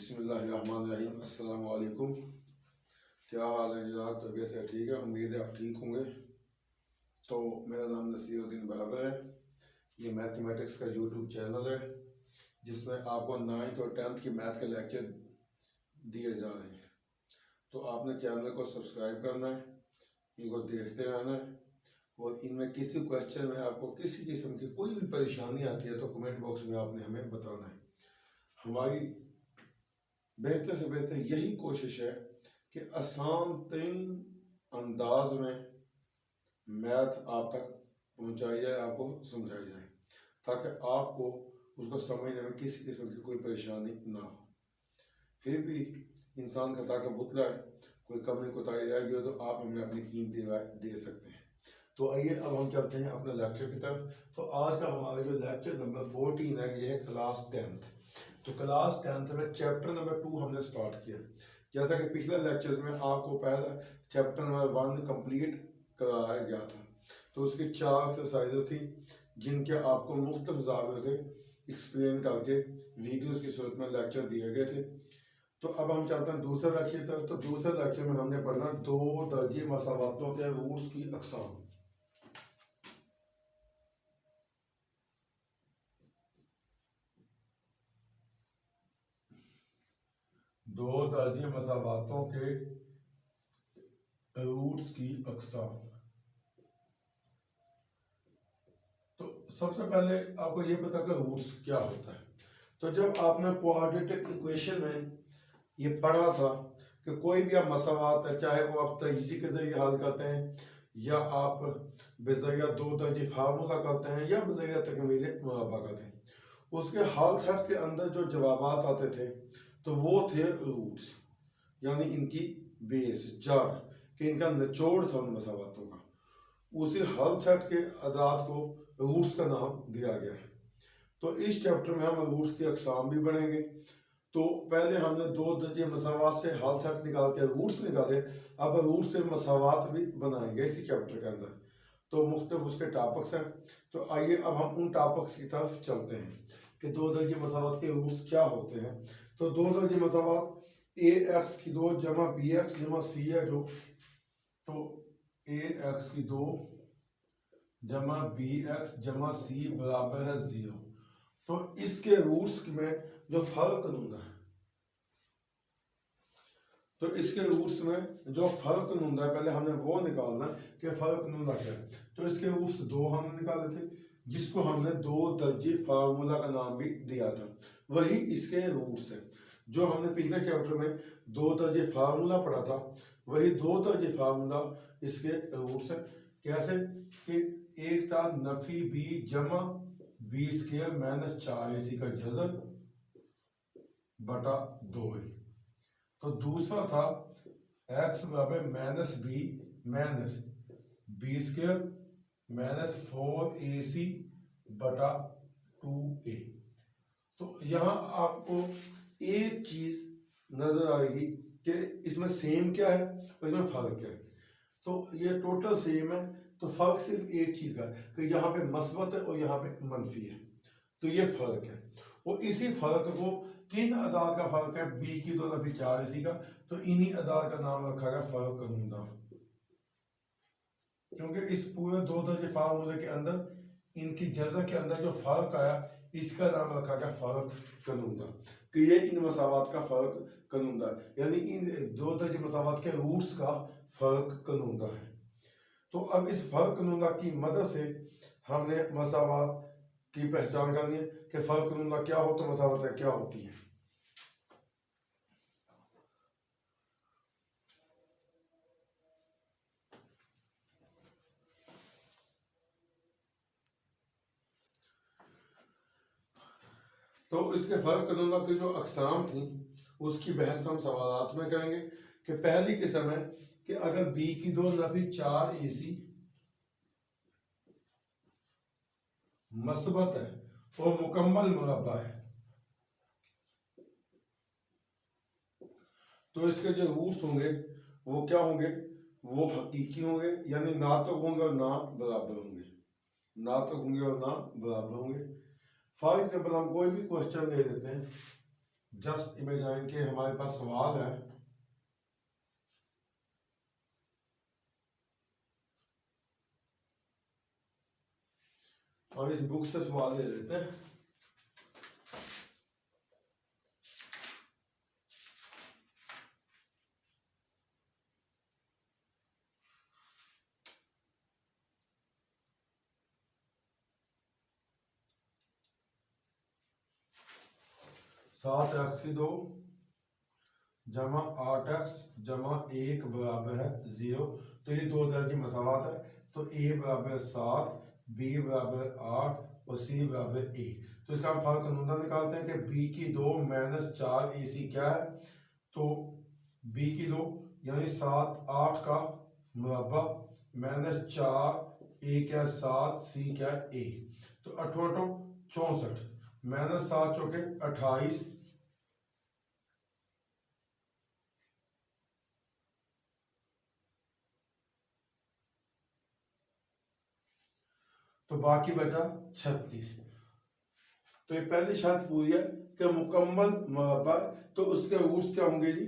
बिस्मिल्लाहिर्रहमानिर्रहीम। अस्सलाम वालेकुम। क्या हाल है जनाब? तबीयत से ठीक है? उम्मीद है आप ठीक होंगे। तो मेरा नाम नसीरुद्दीन बाबर है। ये मैथमेटिक्स का यूट्यूब चैनल है जिसमें आपको 9th और 10th की मैथ के लेक्चर दिए जा रहे हैं। तो आपने चैनल को सब्सक्राइब करना है, इनको देखते रहना है, और इनमें किसी क्वेश्चन में आपको किसी किस्म की कोई भी परेशानी आती है तो कमेंट बॉक्स में आपने हमें बताना है। हमारी बेहतर से बेहतर यही कोशिश है कि आसान तरीन अंदाज में मैथ आप तक पहुंचाई जाए, आपको समझाई जाए, ताकि आपको उसको समझने में किसी किस्म की कोई परेशानी ना हो। फिर भी इंसान खता का पुतला है, कोई कमी कोताही रह गई हो तो आप हमें अपनी कीमती राय दे सकते हैं। तो आइए अब हम चलते हैं अपने लेक्चर की तरफ। तो आज का हमारा जो लेक्चर नंबर 14 है, ये है क्लास 10th। तो क्लास 10th में चैप्टर नंबर 2 हमने स्टार्ट किया। जैसा कि पिछले लेक्चर्स में आपको पहला चैप्टर नंबर 1 कंप्लीट कराया गया था, तो उसकी 4 एक्सरसाइजेज थी जिनके आपको मुख्तलिफ ज़ावियों से एक्सप्लेन करके वीडियोस की सूरत में लेक्चर दिए गए थे। तो अब हम चलते हैं दूसरे लेक्चर की तरफ। तो दूसरे लेक्चर में हमने पढ़ना 2 दर्जे मसावातों के रूट्स की अक़साम। दो दर्जे मसावातों के रूट्स की अक़साम। तो सबसे पहले आपको ये पता कि रूट्स क्या होता है। तो जब आपने क्वाड्रेटिक इक्वेशन में ये पढ़ा था कि कोई भी आप मसावात है, चाहे वो आप तजीज़ी के जरिए हल करते हैं या आप बेज़रिया 2 दर्जे फार्मूला करते हैं या बेज़रिया तकमील मुरब्बा करते हैं, उसके हल सेट के अंदर जो जवाबात आते थे तो वो थे रूट्स, यानी इनकी बेस जड़ कि इनका निचोड़ था उन मसावातों का। उसी हल सेट के अदाद को रूट्स का नाम दिया गया है। तो इस चैप्टर में हम रूट्स की अक़साम भी पढ़ेंगे। तो पहले हमने 2 दर्जे मसावात से हल सेट निकाल के रूट्स निकाले, अब रूट्स से मसावात भी बनाएंगे इसी चैप्टर के अंदर। तो मुख्तलिफ उसके टॉपिक्स हैं। तो आइए अब हम उन टॉपिक्स की तरफ चलते हैं कि 2 दर्जे मसावात के रूट्स क्या होते हैं। तो 2 दर्जे मसावात ax2 जमा bx जमा c है जो, तो ax2 जमा bx जमा c बराबर है 0। तो इसके रूट्स में जो फर्क नूंदा है, तो इसके रूट्स में जो फर्क नूंदा है पहले हमने वो निकालना है कि फर्क नूंदा क्या है। तो इसके रूट्स 2 हमने निकाले थे जिसको हमने 2 दर्जे फार्मूला का नाम भी दिया था, वही इसके रूट्स है। जो हमने पिछले चैप्टर में 2 दर्जे फार्मूला पढ़ा था, वही 2 दर्जे फार्मूला इसके रूट्स है। कैसे कि एक था नफी बी जमा बी स्क्वायर माइनस 4ac का जज़र बटा 2a। तो दूसरा था x बराबर minus B minus B square minus 4ac बटा 2a। तो यहाँ आपको एक चीज नजर आएगी कि इसमें सेम क्या है और इसमें फर्क क्या है। तो ये टोटल सेम है, तो फर्क सिर्फ एक चीज का है कि यहाँ पे मस्बत है और यहाँ पे मनफी है, तो ये फर्क है। और इसी फर्क को किन अदाद का फर्क है, b की 2 नफी 4ac का, तो इन्हीं अदाद का नाम रखा गया फर्क कनूंदा, क्योंकि इस पूरे 2 दर्जे फार्मूले के अंदर इनकी जज़ा के अंदर जो फर्क आया इसका नाम रखा गया फर्क कनूंदा, कि ये इन मसावात का फर्क कनूंदा, यानी इन 2 दर्जे मसावात के रूट्स का फर्क कनूंदा है। तो अब इस फर्क कनूंदा की मदद से हमने मसावात की पहचान करनी है कि फर्क कनूंदा क्या हो तो मसावत क्या होती है। तो इसके फर्क कनूंदा की जो अक़साम थी उसकी बहस हम सवालात में करेंगे कि पहली किस्म है कि अगर b की 2 नफी 4ac मस्बत है और मुकम्मल मुरब्बा है, तो इसके जो रूट्स होंगे वो क्या होंगे, वो हकीकी होंगे, यानी ना तो होंगे और ना बराबर होंगे, ना तो होंगे और ना बराबर होंगे। फॉर एग्जाम्पल हम कोई भी क्वेश्चन ले लेते हैं, जस्ट इमेजिन के हमारे पास सवाल है, और इस बुक से सवाल ले लेते हैं। सात एक्स की दो जमा 8x जमा 1 बराबर है 0। तो ये दो तरह की मसावात है। तो a बराबर 7, b बराबर 8 और c बराबर 1। तो इसका हम फर्क कानून निकालते हैं कि b की 2 माइनस 4ac क्या है। तो b की 2 यानी 7 8 का मुरब्बा माइनस 4 a क्या 7 c क्या 1। तो 8 64 माइनस 7 चौके 28। तो बाकी बचा 36। तो ये पहली शर्त पूरी है कि मुकम्मल मुरब्बा, तो उसके रूट्स क्या होंगे जी,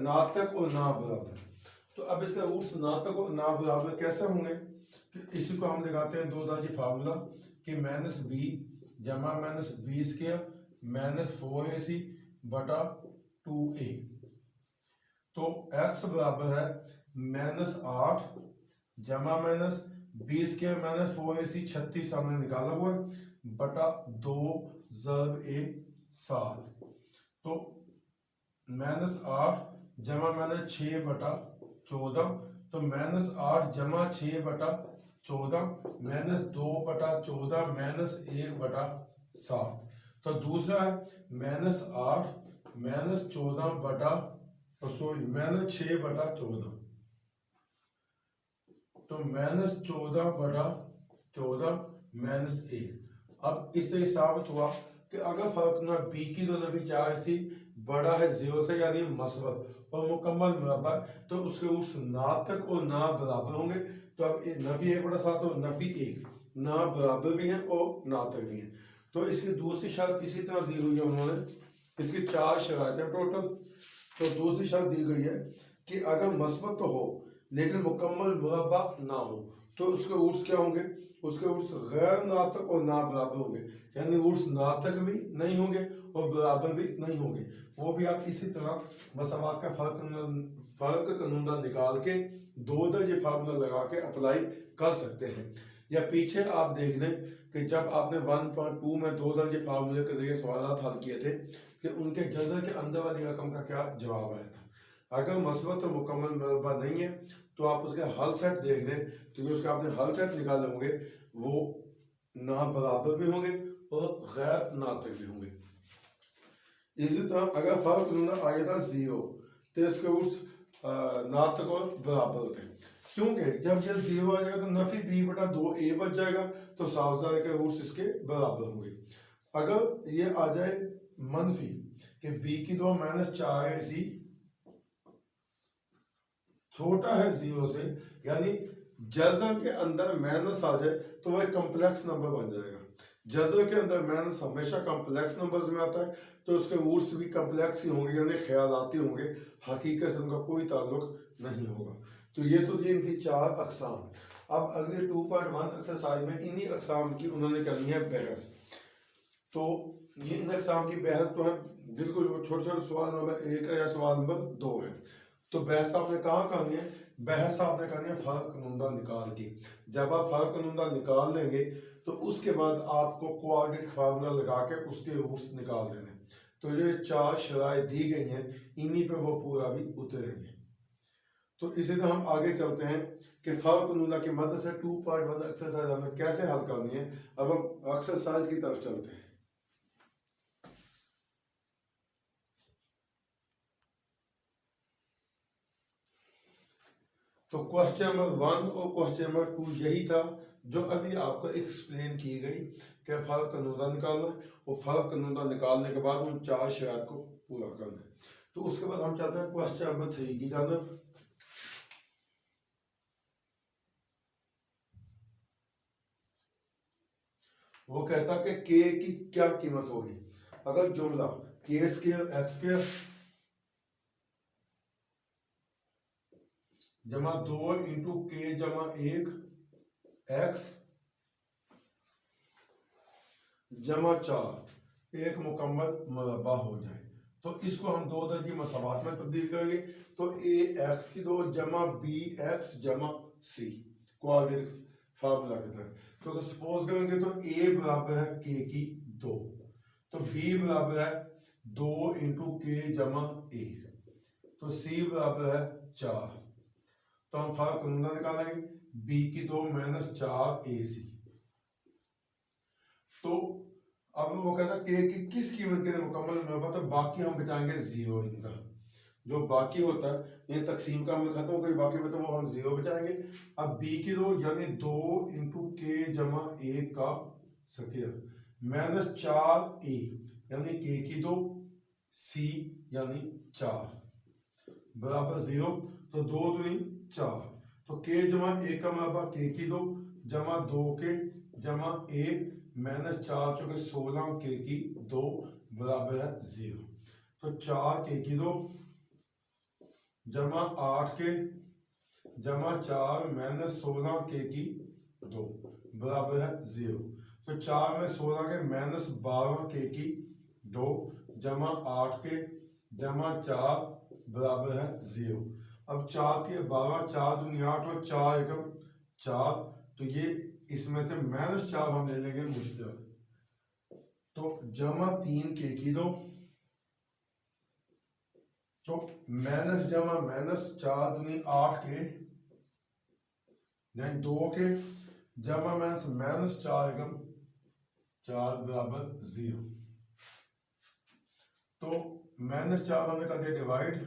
नातक और ना बराबर। तो अब इसका रूट्स नातक और ना बराबर कैसे होंगे, कि इसी को हम लगाते हैं दो दाजी फार्मूला कि माइनस बी जमा minus B square minus 4ac बटा 2a। तो x बराबर है माइनस 8 जमा माइनस 20 के माइनस 4ac 36 हमने निकाला हुआ है बटा 2 ज़रब ए 7। तो माइनस 8 जमा माइनस 6 बटा 14। तो माइनस 8 जमा 6 बटा 14 माइनस 2 बटा 14 माइनस 1 बटा 7। तो दूसरा है माइनस 8 माइनस 14 बटा सॉरी माइनस 6 बटा 14। तो माइनस 14 बटा 14 माइनस 1। अब इससे साबित हुआ कि अगर फर्क ना बी की दो नफी 4ac बड़ा है 0 से यानी मस्बत और मुकम्मल मुरब्बा, तो उसके उस नातक और ना बराबर होंगे। तो अब नफी 1 बटा 7 और नफी 1 ना बराबर भी हैं और नातक भी हैं। तो इसकी दूसरी शर्त इसी तरह दी हुई है उन्होंने। इसकी 4 शराइत है टोटल। तो दूसरी शर्त दी गई है कि अगर मस्बत तो हो लेकिन मुकम्मल मुरब्बा ना हो, तो उसके रूट्स क्या होंगे, उसके रूट्स गैर नातक और ना बराबर होंगे। यानी रूट्स नातक भी नहीं होंगे और बराबर भी नहीं होंगे। वो भी आप इसी तरह मसावात का फर्क कानून निकाल के दो दर्जे फार्मूला लगा के अप्लाई कर सकते हैं। या पीछे आप देख लें कि जब आपने 1.2 में दो दर्जे फार्मूले के जरिए सवाल हल किए थे कि उनके जज़र के अंदर वाली रकम का क्या जवाब आया था। अगर मसबत और मुकम्मल मुरब्बा नहीं है तो आप उसके हल सेट देख लें, तो ये उसके आपने हल सेट निकाले होंगे वो ना बराबर भी होंगे और गैर नातक भी होंगे। इसी तरह अगर फर्क आ गया था 0 तो इसके रूट्स नातक और बराबर होते हैं। क्योंकि जब ये 0 आ जाएगा तो नफी b बटा 2a बच जाएगा, तो सावजा के रूट्स इसके बराबर होंगे। अगर ये आ जाए मनफी कि b की 2 माइनस 4ac छोटा है 0 से, यानी जज़र के अंदर माइनस आ जाए तो वह एक कम्प्लेक्स नंबर बन जाएगा। जज़र के अंदर माइनस हमेशा कम्प्लेक्स नंबर्स में आता है, तो उसके रूट्स भी कम्प्लेक्स ही होंगे यानी ख्यालाती होंगे, हकीकत से उनका कोई ताल्लुक नहीं होगा। तो ये तो थी इनकी 4 अकसाम। अब अगले 2.1 एक्सरसाइज में इन्हीं अकसाम की उन्होंने करनी है बहस। तो ये इन अकसाम की बहस तो है बिल्कुल छोटे छोटे सवाल नंबर 1 है या सवाल नंबर 2 है। तो बहस आपने कहाँ करनी है, बहस आपने करनी है फर्क नुंदा निकाल के। जब आप फर्क नुंदा निकाल लेंगे तो उसके बाद आपको कोऑर्डिनेट फार्मूला लगा के उसके रूट्स निकाल देने। तो ये 4 शराइत दी गई हैं, इन्हीं पे वो पूरा भी उतरेंगे। तो इसी तरह हम आगे चलते हैं कि फर्क नुंदा की मदद से 2.1 एक्सरसाइज हमें कैसे हल करनी है। अब हम एक्सरसाइज की तरफ चलते हैं। तो क्वेश्चन नंबर 1 और क्वेश्चन नंबर 2 यही था जो अभी आपको एक्सप्लेन की गई कि फर्क कानूना निकालना है और फर्क कानूना निकालने के बाद उन 4 शराइत को पूरा करना है। तो उसके बाद हम चलते हैं क्वेश्चन नंबर 3 की जानब। वो कहता कि के की क्या कीमत होगी। अगर जुमला के स्क्वायर एक्स स्क्वायर जमा 2 इंटू के जमा 1 एक्स जमा 4 एक मुकम्मल मुरब्बा हो जाए, तो इसको हम दो दर्जी मसावात में तब्दील करेंगे। तो ए एक्स की 2 जमा बी एक्स जमा सी क्वाड्रेटिक फार्मूला के तहत। तो अगर सपोज करेंगे तो ए बराबर है के की 2, तो बी बराबर है 2 इंटू के जमा 1, तो सी बराबर है 4। तो हम फर्क नमूना निकालेंगे, बी की 2 माइनस 4 ए सी। तो अब वो कहता है के की किस कीमत के लिए मुकम्मल मुरब्बा, तो बाकी हम बचाएंगे 0 इनका, जो बाकी होता है ये तकसीम का हमें खत्म हो गई, बाकी में तो वो हम 0 बचाएंगे। अब बी की 2 यानी 2 इंटू के जमा 1 का स्क्वायर माइनस 4 ए यानी के की 2 सी यानी 4 बराबर 0। तो 2 दूनी 4, तो के जमा 1 का मुरब्बा के की 2 जमा 2 के जमा 1 माइनस 4 चौके 16 के की 2 बराबर है 0। तो 4 के की 2 जमा 8 के जमा 4 माइनस 16 के की 2 बराबर है 0। तो 4 में 16 के माइनस 12 के की 2 जमा 8 के जमा 4 बराबर है 0। अब 4 के 12 4 दूनी 8 और 4 एकम 4, तो ये इसमें से माइनस 4 हम ले लेंगे मुश्तरक, तो जमा 3 के की 2, तो माइनस जमा माइनस 4 दूनी 8 के यानी 2 के जमा माइनस माइनस 4 एकम 4 बराबर 0। तो माइनस 4 हमने कर दिया डिवाइड,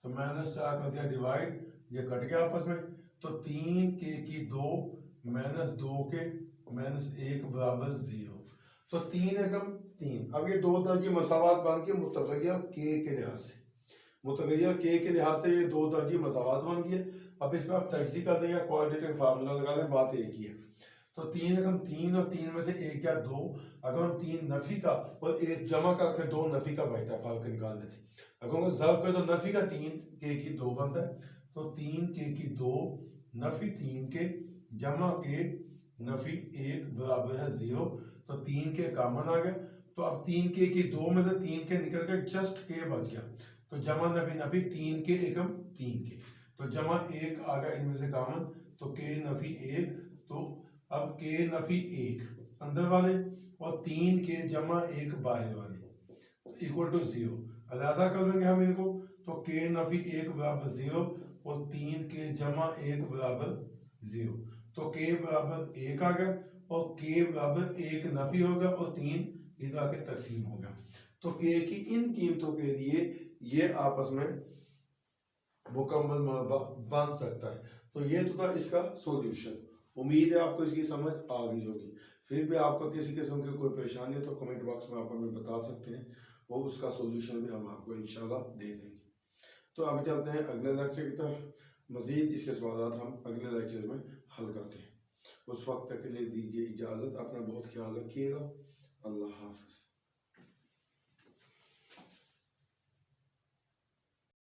तो माइनस 4 कर दिया डिवाइड, ये कट गया आपस में। तो 3 के की 2 माइनस 2 के माइनस 1 बराबर 0। तो 3 एकम 3। अब ये दो दर्जी मसावात बन के मुतगय्यर के लिहाज से, मुतगय्यर के लिहाज से ये दो दर्जी मसावात बन गए। अब इसमें आप तजज़ी कर देंगे, क्वाड्रेटिक फार्मूला लगा लें, बात एक ही है। तो 3 एकम 3 और 3 में से 1 या 2, अगर हम 3 नफी का और 1 जमा करके 2 नफी का बचता है फर्क निकालने से। अगर हम जब करें तो नफी का 3 के की 2 बनता है, तो 3 के की 2 नफी 3 के जमा के नफी 1 बराबर है 0। तो 3 के कॉमन आ गया, तो अब 3 के की 2 में से 3 के निकल के जस्ट के बच गया, तो जमा नफी नफी 3 के एकम 3 के, तो जमा 1 आ गया इनमें से कॉमन, तो के नफी 1। तो अब के नफी 1 अंदर वाले और 3 के जमा 1 बाहर वाले इक्वल टू 0, अलहदा कर देंगे हम इनको। तो के नफी 1 बराबर 0 और 3 के जमा 1 बराबर 0, तो के बराबर 1 आ गया और के बराबर 1 नफी हो गया और 3 इधर आके तकसीम हो गया। तो के की इन कीमतों के लिए ये आपस में मुकम्मल मुरब्बा बन सकता है। तो ये तो था इसका सॉल्यूशन। उम्मीद है आपको इसकी समझ आ गई होगी। फिर भी आपको किसी किस्म की कोई परेशानी है तो कमेंट बॉक्स में आप हमें बता सकते हैं, वो उसका सॉल्यूशन भी हम आपको इंशाल्लाह दे देंगे। तो अभी चलते हैं अगले लेक्चर की तरफ। मज़ीद इसके सवाल हम अगले लेक्चर में हल करते हैं। उस वक्त तक के लिए दीजिए इजाज़त, अपना बहुत ख्याल रखिएगा। अल्लाह हाफ़िज़।